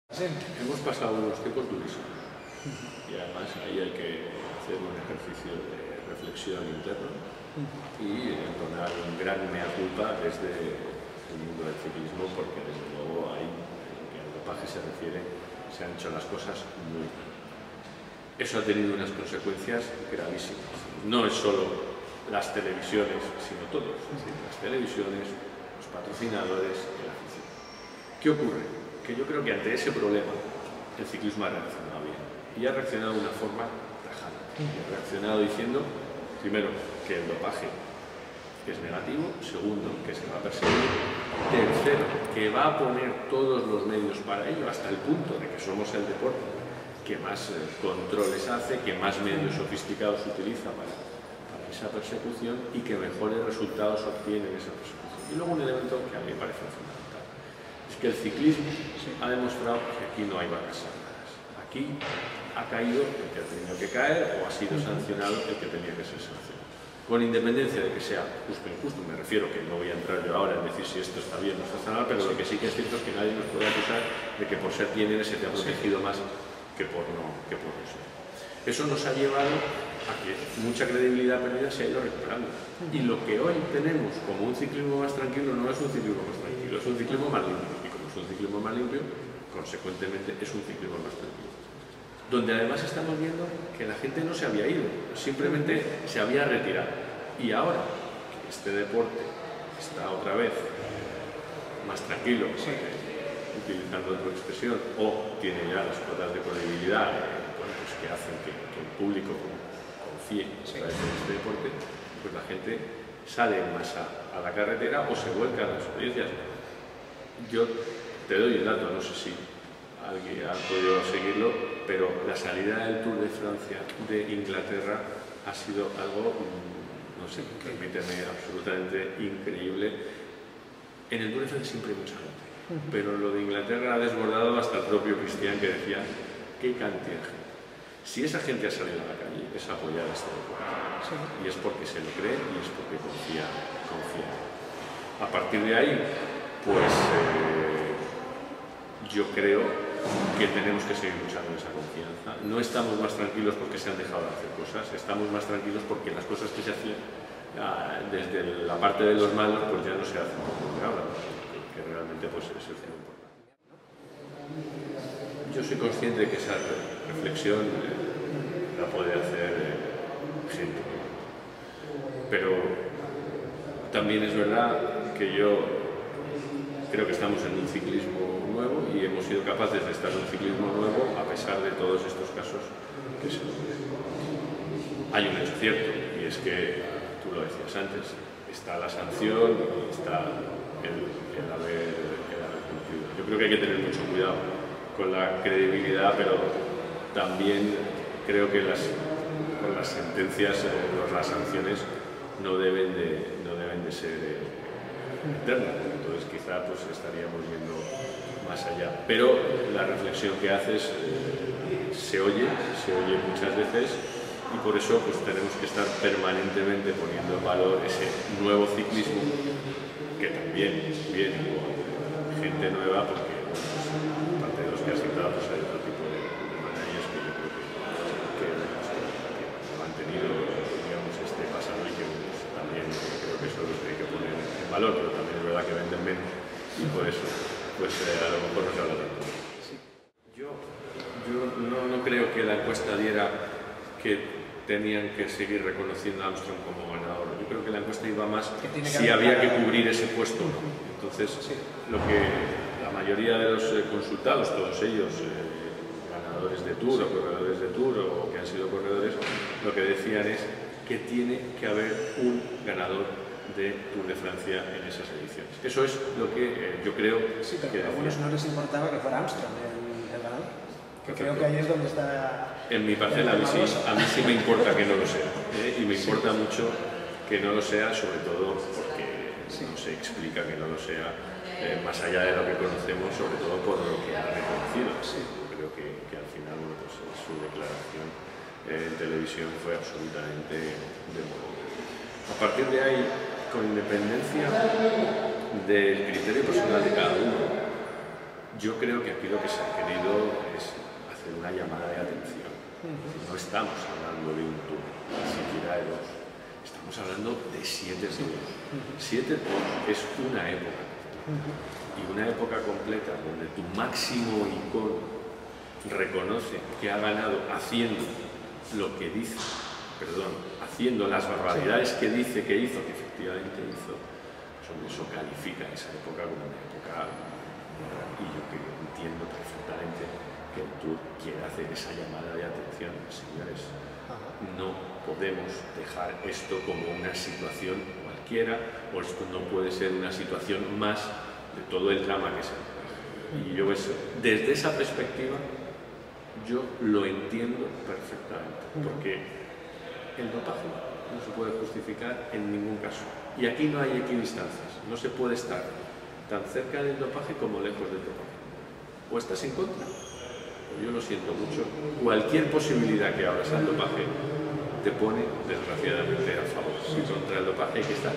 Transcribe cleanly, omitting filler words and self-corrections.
Sí. Hemos pasado unos tiempos durísimos y además ahí hay que hacer un ejercicio de reflexión interna y entonar un gran mea culpa desde el mundo del ciclismo, porque desde luego ahí, en lo que al dopaje se refiere, se han hecho las cosas muy mal. Eso ha tenido unas consecuencias gravísimas. No es solo las televisiones, sino todos, es decir, las televisiones, los patrocinadores y la afición. ¿Qué ocurre? Que yo creo que ante ese problema el ciclismo ha reaccionado bien y ha reaccionado de una forma tajante. Y ha reaccionado diciendo, primero, que el dopaje es negativo, segundo, que se va a perseguir, tercero, que va a poner todos los medios para ello, hasta el punto de que somos el deporte que más controles hace, que más medios sofisticados utiliza para esa persecución y que mejores resultados obtiene en esa persecución. Y luego un elemento que a mí me parece fundamental, es que el ciclismo ha demostrado que aquí no hay vacas sagradas. Aquí ha caído el que ha tenido que caer o ha sido sancionado el que tenía que ser sancionado. Con independencia de que sea justo o injusto, me refiero que no voy a entrar yo ahora en decir si esto está bien o está mal, pero lo que sí que es cierto es que nadie nos puede acusar de que por ser TNN se te ha protegido más que por no ser. Eso nos ha llevado a que mucha credibilidad perdida se ha ido recuperando. Y lo que hoy tenemos como un ciclismo más tranquilo no es un ciclismo más tranquilo, es un ciclismo más limpio. Y como es un ciclismo más limpio, consecuentemente es un ciclismo más tranquilo. Donde además estamos viendo que la gente no se había ido, simplemente se había retirado. Y ahora que este deporte está otra vez más tranquilo, utilizando tu expresión, o tiene ya las cuotas de credibilidad pues que hacen que el público confíe en este deporte, pues la gente sale más a la carretera o se vuelca a las experiencias. Yo te doy el dato, no sé si alguien ha podido seguirlo, pero la salida del Tour de Francia de Inglaterra ha sido algo, no sé, permíteme, absolutamente increíble. En el Tour de Francia siempre hay mucha gente, pero lo de Inglaterra ha desbordado hasta el propio Cristian, que decía, qué cantidad de gente. Si esa gente ha salido a la calle, es apoyar a este deporte. Y es porque se lo cree y es porque confía. A partir de ahí, pues yo creo que tenemos que seguir luchando en esa confianza. No estamos más tranquilos porque se han dejado de hacer cosas, estamos más tranquilos porque las cosas que se hacían desde la parte de los malos pues ya no se hacen como ahora, que realmente pues es el tema importante. Yo soy consciente de que esa reflexión la puede hacer gente, pero también es verdad que yo creo que estamos en un ciclismo nuevo y hemos sido capaces de estar en un ciclismo nuevo a pesar de todos estos casos que se nos ven. Hay un hecho cierto y es que, tú lo decías antes, está la sanción y está el haber cumplido. Yo creo que hay que tener mucho cuidado con la credibilidad, pero también creo que con las sentencias, las sanciones no deben de ser eternas. Entonces quizá pues estaríamos yendo más allá. Pero la reflexión que haces se oye muchas veces y por eso pues tenemos que estar permanentemente poniendo en valor ese nuevo ciclismo que también viene con gente nueva, porque aparte de los que has citado pues hay otro tipo de managers que yo creo que han tenido, digamos, este pasado y que también creo que eso es lo que hay que poner en valor, pero también es verdad que venden menos y por eso pues a lo mejor no se habla tanto. Yo no creo que la encuesta diera que tenían que seguir reconociendo a Armstrong como ganador. Yo creo que la encuesta iba más si había que cubrir ese puesto o no. Entonces, lo que la mayoría de los consultados, todos ellos, ganadores de Tour o corredores de Tour o que han sido corredores, lo que decían es que tiene que haber un ganador de Tour de Francia en esas ediciones. Eso es lo que yo creo que a algunos no les importaba que fuera Armstrong el ganador. Que creo que ahí es donde está... En mi parcela, a mí sí me importa que no lo sea, y me importa mucho que no lo sea, sobre todo porque no se explica que no lo sea, más allá de lo que conocemos, sobre todo por lo que ha reconocido. Creo que al final pues, su declaración en televisión fue absolutamente demolida. A partir de ahí, con independencia del criterio personal de cada uno, Yo creo que aquí lo que se ha querido es hacer una llamada de atención. No estamos hablando de un tour, ni siquiera de 2. Estamos hablando de 7 tours. 7 tours es una época. Y una época completa donde tu máximo icono reconoce que ha ganado haciendo lo que dice, haciendo las barbaridades que dice que hizo, que efectivamente hizo, eso califica esa época como una época. Y yo entiendo perfectamente que el Tour quiere hacer esa llamada de atención. Señores, no podemos dejar esto como una situación cualquiera, o esto no puede ser una situación más de todo el drama que se hace. Y yo eso, desde esa perspectiva, yo lo entiendo perfectamente, porque el dopaje no se puede justificar en ningún caso. Y aquí no hay equidistancias, no se puede estar tan cerca del dopaje como lejos del dopaje. O estás en contra, o yo lo siento mucho, cualquier posibilidad que abras al dopaje te pone desgraciadamente a favor. Si contra el dopaje hay que estar.